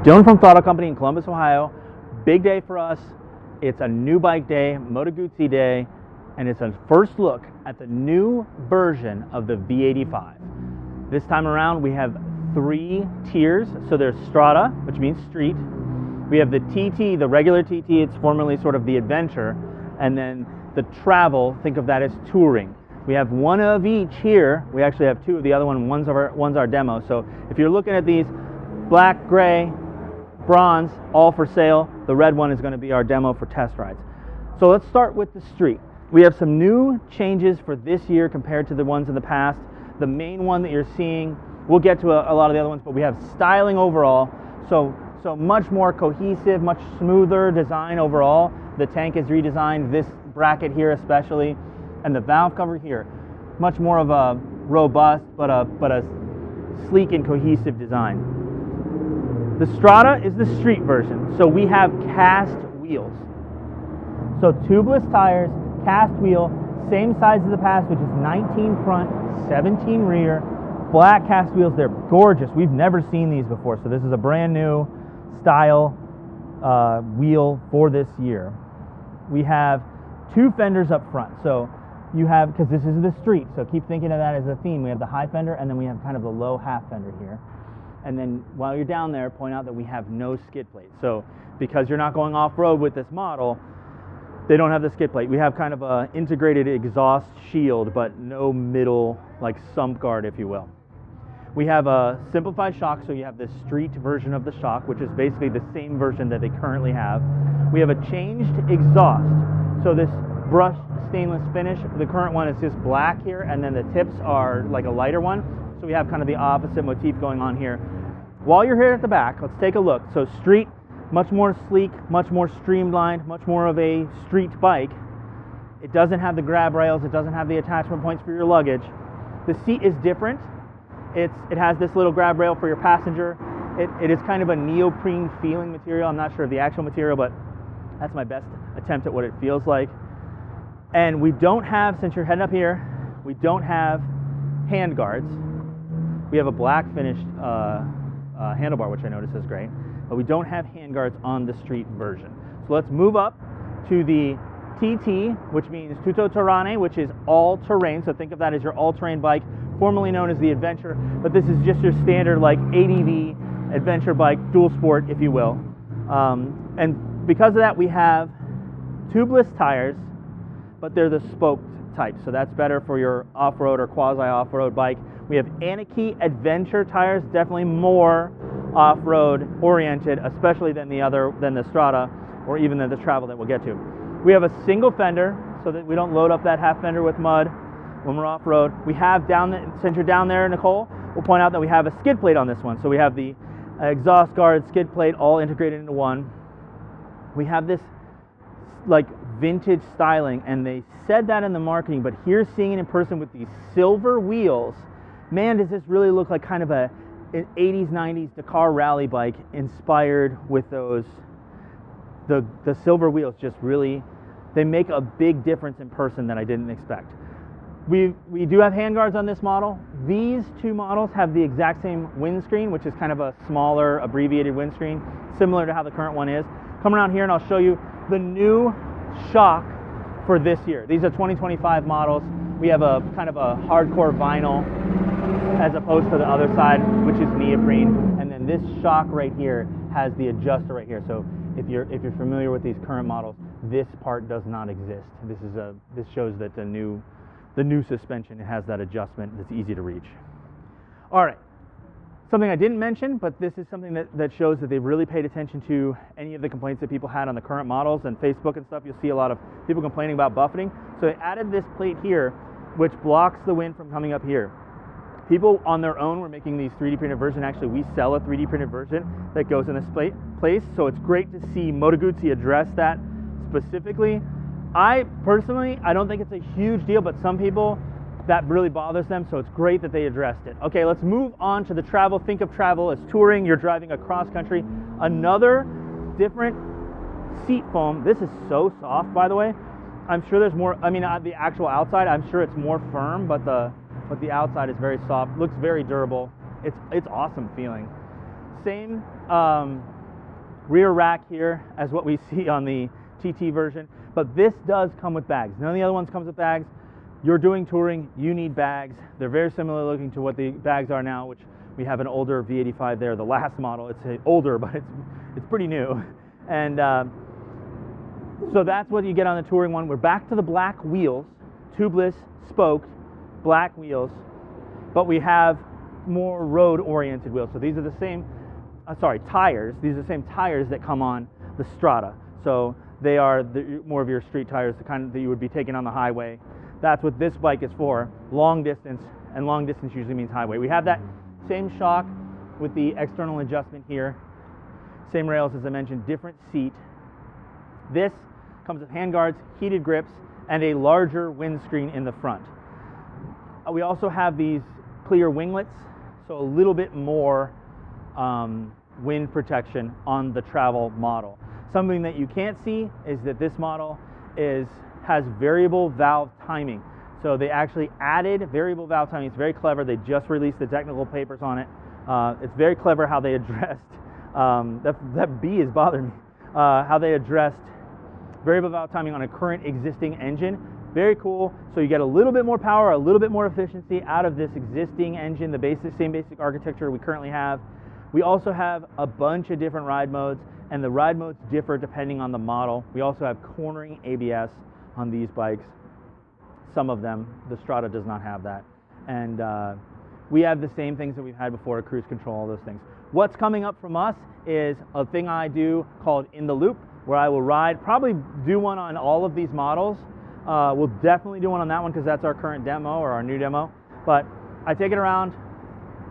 Dylan from Throttle Company in Columbus, Ohio. Big day for us. It's a new bike day, Moto Guzzi day, and it's a first look at the new version of the V85. This time around we have 3 tiers. So there's Strata, which means street. We have the TT, the regular TT, it's formerly sort of the adventure, and then the travel, think of that as touring. We have one of each here. We actually have 2 of the other one. One's our demo. So if you're looking at these, black, gray, bronze, all for sale. The red one is going to be our demo for test rides. So let's start with the street. We have some new changes for this year compared to the ones in the past. The main one that you're seeing, we'll get to a lot of the other ones, but we have styling overall. So much more cohesive, much smoother design overall. The tank is redesigned, this bracket here especially, and the valve cover here. Much more of a robust, but a sleek and cohesive design. The Strata is the street version, so we have cast wheels. So tubeless tires, cast wheel, same size as the past, which is 19 front, 17 rear, black cast wheels. They're gorgeous. We've never seen these before, so this is a brand new style wheel for this year. We have 2 fenders up front, so you have, because this is the street, so keep thinking of that as a theme. We have the high fender, and then we have kind of the low half fender here. And then while you're down there, point out that we have no skid plate. So because you're not going off-road with this model, they don't have the skid plate. We have kind of a integrated exhaust shield, but no middle, like sump guard, if you will. We have a simplified shock, so you have the street version of the shock, which is basically the same version that they currently have. We have a changed exhaust. So this brushed stainless finish, the current one is just black here, and then the tips are like a lighter one. So we have kind of the opposite motif going on here. While you're here at the back, let's take a look. So street, much more sleek, much more streamlined, much more of a street bike. It doesn't have the grab rails, it doesn't have the attachment points for your luggage. The seat is different. It has this little grab rail for your passenger. It is kind of a neoprene feeling material. I'm not sure of the actual material, but that's my best attempt at what it feels like. And we don't have, since you're heading up here, we don't have hand guards. We have a black finished handlebar, which I notice is great, but we don't have handguards on the street version. So let's move up to the TT, which means Tutto Terrane, which is all-terrain. So think of that as your all-terrain bike, formerly known as the Adventure, but this is just your standard like ADV adventure bike, dual sport, if you will. And because of that, we have tubeless tires, but they're the spoked type, so that's better for your off-road or quasi-off-road bike. We have Anarchy Adventure tires, definitely more off-road oriented, especially than the Strata or even than the Travel that we'll get to. We have a single fender so that we don't load up that half fender with mud when we're off-road. We have since you're down there, Nicole, we'll point out that we have a skid plate on this one. So we have the exhaust guard, skid plate, all integrated into one. We have this like vintage styling, and they said that in the marketing, but here seeing it in person with these silver wheels, man, does this really look like kind of an 80s, 90s Dakar rally bike inspired with those, the silver wheels. Just really, they make a big difference in person that I didn't expect. We do have handguards on this model. These 2 models have the exact same windscreen, which is kind of a smaller, abbreviated windscreen, similar to how the current one is. Come around here and I'll show you the new shock for this year. These are 2025 models. We have a kind of a hardcore vinyl as opposed to the other side, which is neoprene. And then this shock right here has the adjuster right here. So if you're familiar with these current models, this part does not exist. This shows that the new suspension has that adjustment that's easy to reach. All right. Something I didn't mention, but this is something that shows that they've really paid attention to any of the complaints that people had on the current models, and Facebook and stuff. You'll see a lot of people complaining about buffeting. So they added this plate here, which blocks the wind from coming up here. People on their own were making these 3D printed versions. Actually, we sell a 3D printed version that goes in this place. So it's great to see Moto Guzzi address that specifically. I personally, I don't think it's a huge deal, but some people, that really bothers them, so it's great that they addressed it. Okay, let's move on to the travel. Think of travel as touring. You're driving across country. Another different seat foam. This is so soft, by the way. I'm sure there's more, I mean, the actual outside, I'm sure it's more firm, but the outside is very soft. Looks very durable. It's awesome feeling. Same rear rack here as what we see on the TT version, but this does come with bags. None of the other ones comes with bags. You're doing touring, you need bags. They're very similar looking to what the bags are now, which we have an older V85 there, the last model. It's older, but it's pretty new. And so that's what you get on the touring one. We're back to the black wheels, tubeless, spoked, black wheels, but we have more road-oriented wheels. So these are the same, tires. These are the same tires that come on the Strata. So they are more of your street tires, the kind that you would be taking on the highway. That's what this bike is for, long distance, and long distance usually means highway. We have that same shock with the external adjustment here. Same rails as I mentioned, different seat. This comes with handguards, heated grips, and a larger windscreen in the front. We also have these clear winglets, so a little bit more wind protection on the travel model. Something that you can't see is that this model has variable valve timing. So they actually added variable valve timing. It's very clever. They just released the technical papers on it. It's very clever how they addressed, that B is bothering me, how they addressed variable valve timing on a current existing engine. Very cool. So you get a little bit more power, a little bit more efficiency out of this existing engine, the same basic architecture we currently have. We also have a bunch of different ride modes, and the ride modes differ depending on the model. We also have cornering ABS on these bikes. Some of them, the Strata does not have that. And we have the same things that we've had before, cruise control, all those things. What's coming up from us is a thing I do called In the Loop, where I will ride, probably do one on all of these models. We'll definitely do one on that one because that's our current demo or our new demo. But I take it around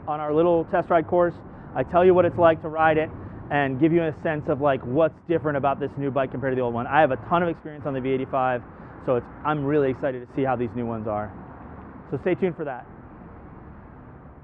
on our little test ride course. I tell you what it's like to ride it and give you a sense of like what's different about this new bike compared to the old one. I have a ton of experience on the V85, so I'm really excited to see how these new ones are. So stay tuned for that.